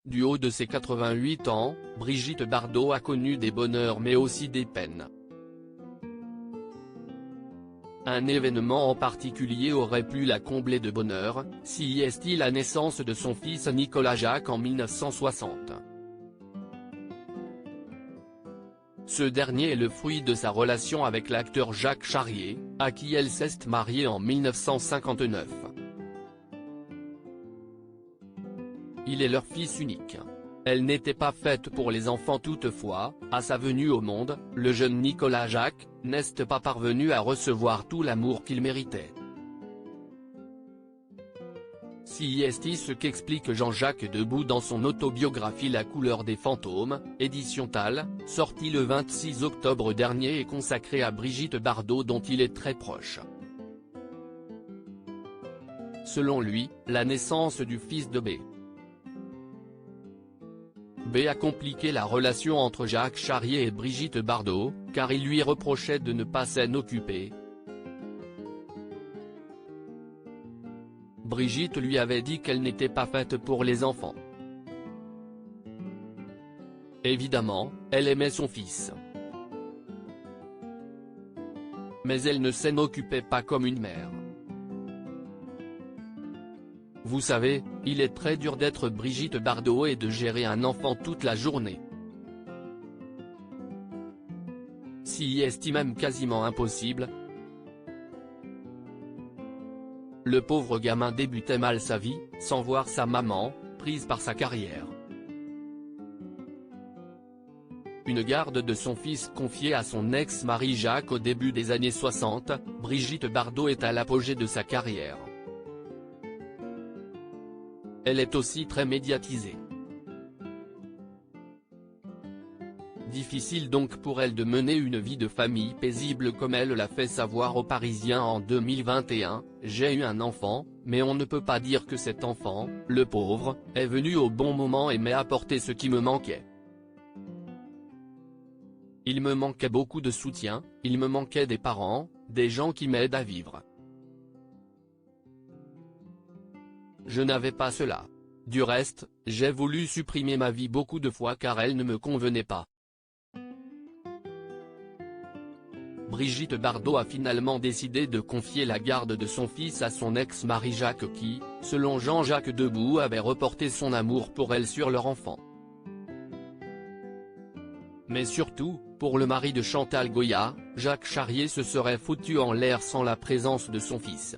Du haut de ses 88 ans, Brigitte Bardot a connu des bonheurs mais aussi des peines. Un événement en particulier aurait pu la combler de bonheur, si est-il la naissance de son fils Nicolas Jacques en 1960. Ce dernier est le fruit de sa relation avec l'acteur Jacques Charrier, à qui elle s'est mariée en 1959. Il est leur fils unique. Elle n'était pas faite pour les enfants toutefois, à sa venue au monde, le jeune Nicolas Jacques, n'est pas parvenu à recevoir tout l'amour qu'il méritait. Si est ce qu'explique Jean-Jacques Debout dans son autobiographie La couleur des fantômes, édition Tal, sortie le 26 octobre dernier et consacrée à Brigitte Bardot dont il est très proche. Selon lui, la naissance du fils de B. A compliqué la relation entre Jacques Charrier et Brigitte Bardot, car il lui reprochait de ne pas s'en occuper. Brigitte lui avait dit qu'elle n'était pas faite pour les enfants. Évidemment, elle aimait son fils. Mais elle ne s'en occupait pas comme une mère. Vous savez, il est très dur d'être Brigitte Bardot et de gérer un enfant toute la journée. Si est même quasiment impossible. Le pauvre gamin débutait mal sa vie, sans voir sa maman, prise par sa carrière. Une garde de son fils confiée à son ex-mari Jacques au début des années 60, Brigitte Bardot est à l'apogée de sa carrière. Elle est aussi très médiatisée. Difficile donc pour elle de mener une vie de famille paisible comme elle l'a fait savoir aux Parisiens en 2021, « J'ai eu un enfant, mais on ne peut pas dire que cet enfant, le pauvre, est venu au bon moment et m'a apporté ce qui me manquait. Il me manquait beaucoup de soutien, il me manquait des parents, des gens qui m'aident à vivre. Je n'avais pas cela. Du reste, j'ai voulu supprimer ma vie beaucoup de fois car elle ne me convenait pas. » Brigitte Bardot a finalement décidé de confier la garde de son fils à son ex-mari Jacques qui, selon Jean-Jacques Debout, avait reporté son amour pour elle sur leur enfant. Mais surtout, pour le mari de Chantal Goya, Jacques Charrier se serait foutu en l'air sans la présence de son fils.